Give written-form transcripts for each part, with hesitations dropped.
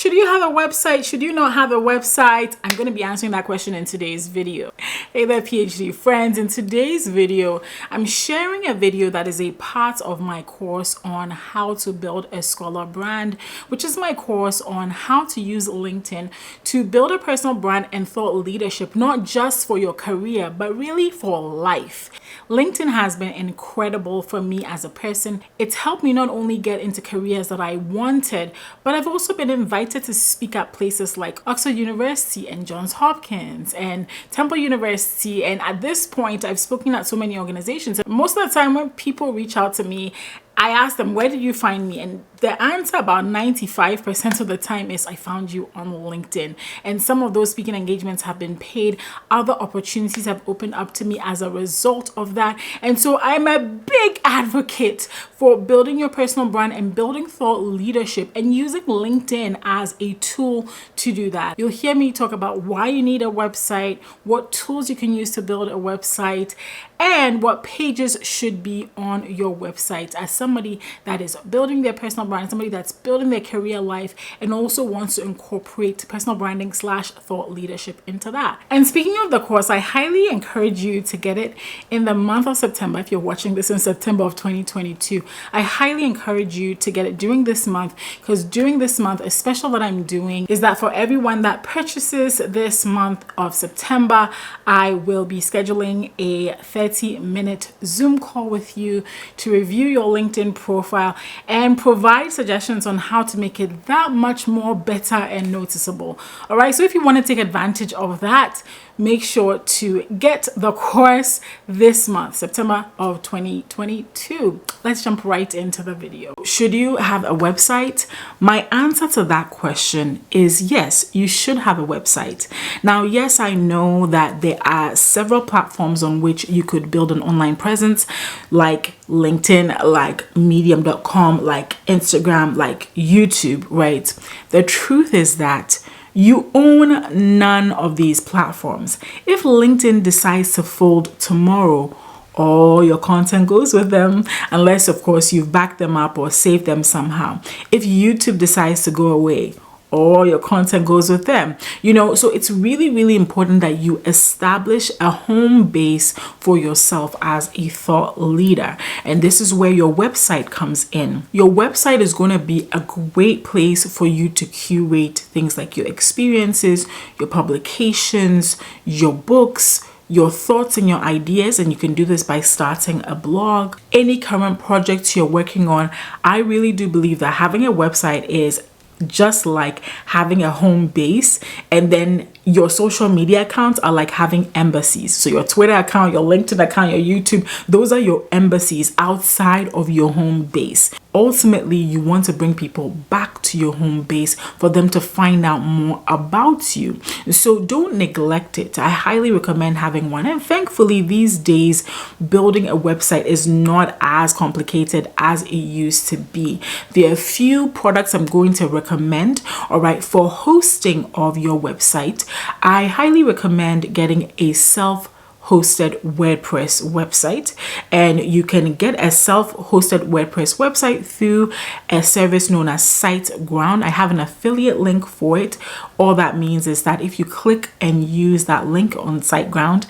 Should you have a website? Should you not have a website? I'm going to be answering that question in today's video. Hey there, PhD friends. In today's video, I'm sharing a video that is a part of my course on how to build a scholar brand, which is my course on how to use LinkedIn to build a personal brand and thought leadership, not just for your career, but really for life. LinkedIn has been incredible for me as a person. It's helped me not only get into careers that I wanted, but I've also been invited to speak at places like Oxford University and Johns Hopkins and Temple University. And at this point, I've spoken at so many organizations. Most of the time when people reach out to me, I ask them, where did you find me? And the answer about 95% of the time is I found you on LinkedIn. And some of those speaking engagements have been paid. Other opportunities have opened up to me as a result of that. And so I'm a big advocate for building your personal brand and building thought leadership and using LinkedIn as a tool to do that. You'll hear me talk about why you need a website, what tools you can use to build a website, and what pages should be on your website. As somebody that is building their personal brand, somebody that's building their career life and also wants to incorporate personal branding / thought leadership into that. And speaking of the course, I highly encourage you to get it in the month of September. If you're watching this in September of 2022, I highly encourage you to get it during this month, because during this month, a special that I'm doing is that for everyone that purchases this month of September, I will be scheduling a 30-minute Zoom call with you to review your LinkedIn profile and provide suggestions on how to make it that much more better and noticeable. All right, so if you want to take advantage of that, make sure to get the course this month, September of 2022. Let's jump right into the video. Should you have a website? My answer to that question is yes, you should have a website. Now, yes, I know that there are several platforms on which you could build an online presence, like LinkedIn, like medium.com, like Instagram, like YouTube, right? The truth is that you own none of these platforms. If LinkedIn decides to fold tomorrow, all your content goes with them, unless of course you've backed them up or saved them somehow. If YouTube decides to go away, all your content goes with them. So it's really important that you establish a home base for yourself as a thought leader. And this is where your website comes in. Your website is going to be a great place for you to curate things like your experiences, your publications, your books, your thoughts and your ideas. And you can do this by starting a blog, any current projects you're working on. I really do believe that having a website is just like having a home base, and then your social media accounts are like having embassies. So your Twitter account, your LinkedIn account, your YouTube, those are your embassies outside of your home base. Ultimately, you want to bring people back to your home base for them to find out more about you. So don't neglect it. I highly recommend having one. And thankfully, these days, building a website is not as complicated as it used to be. There are a few products I'm going to recommend, all right, for hosting of your website. I highly recommend getting a self-hosted WordPress website, and you can get a self-hosted WordPress website through a service known as SiteGround. I have an affiliate link for it. All that means is that if you click and use that link on SiteGround,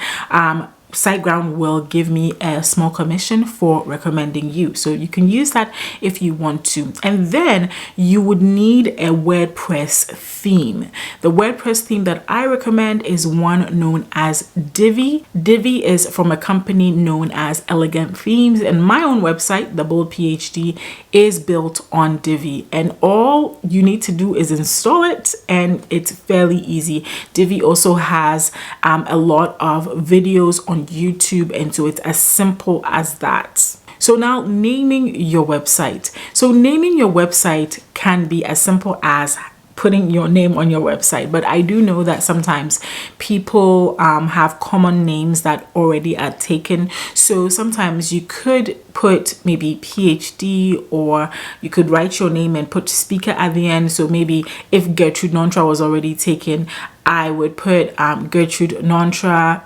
SiteGround will give me a small commission for recommending you. So you can use that if you want to. And then you would need a WordPress theme. The WordPress theme that I recommend is one known as Divi. Divi is from a company known as Elegant Themes, and my own website, The Bold PhD, is built on Divi. And all you need to do is install it, and it's fairly easy. Divi also has a lot of videos on YouTube, and so it's as simple as that. So now naming your website. So naming your website can be as simple as putting your name on your website, but I do know that sometimes people have common names that already are taken. So sometimes you could put maybe PhD, or you could write your name and put speaker at the end. So maybe if Gertrude Nontra was already taken, I would put Gertrude Nontra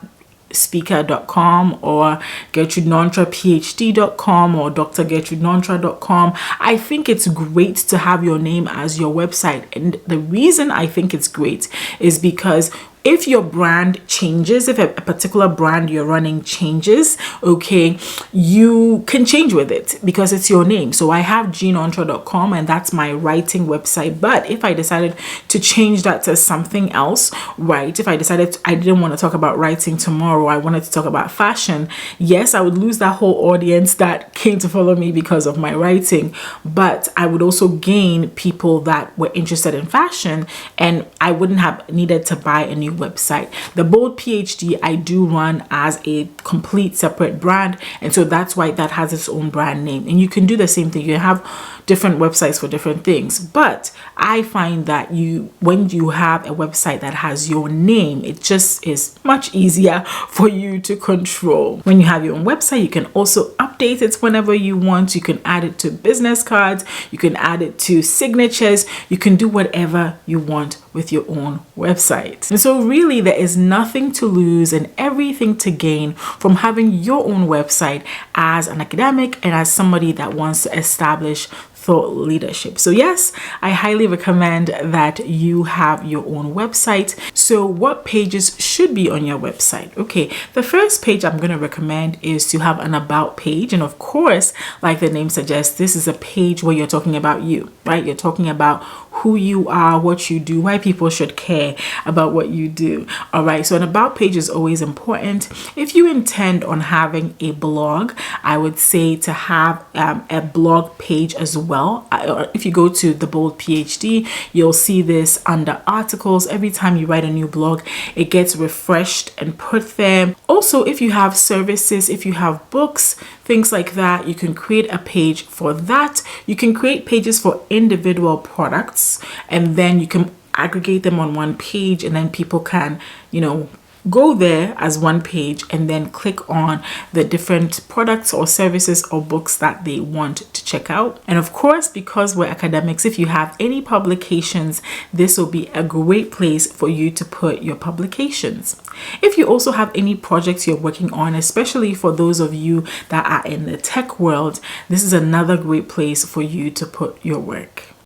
speaker.com or GertrudeNontraPhD.com or drgertrudenontra.com. I think it's great to have your name as your website. And the reason I think it's great is because if your brand changes, if a particular brand you're running changes, okay, you can change with it because it's your name. So I have gnontra.com and that's my writing website. But if I decided to change that to something else, right? If I decided I didn't want to talk about writing tomorrow, I wanted to talk about fashion, yes, I would lose that whole audience that came to follow me because of my writing. But I would also gain people that were interested in fashion, and I wouldn't have needed to buy a new website. The Bold PhD I do run as a complete separate brand, and so that's why that has its own brand name. And you can do the same thing. You have different websites for different things, but I find that when you have a website that has your name, it just is much easier for you to control. When you have your own website, you can also update it whenever you want. You can add it to business cards, you can add it to signatures, you can do whatever you want with your own website. And so really there is nothing to lose and everything to gain from having your own website as an academic and as somebody that wants to establish thought leadership. So yes, I highly recommend that you have your own website. So what pages should be on your website? Okay, the first page I'm going to recommend is to have an about page. And of course, like the name suggests, this is a page where you're talking about you, right? You're talking about who you are, what you do, why people should care about what you do. All right, so an about page is always important. If you intend on having a blog, I would say to have a blog page as well. If you go to the Bold PhD, you'll see this under articles. Every time you write a new blog, it gets refreshed and put there. Also, if you have services, if you have books, things like that, you can create a page for that. You can create pages for individual products, and then you can aggregate them on one page, and then people can, go there as one page and then click on the different products or services or books that they want to check out. And of course, because we're academics, if you have any publications, this will be a great place for you to put your publications. If you also have any projects you're working on, especially for those of you that are in the tech world, this is another great place for you to put your work.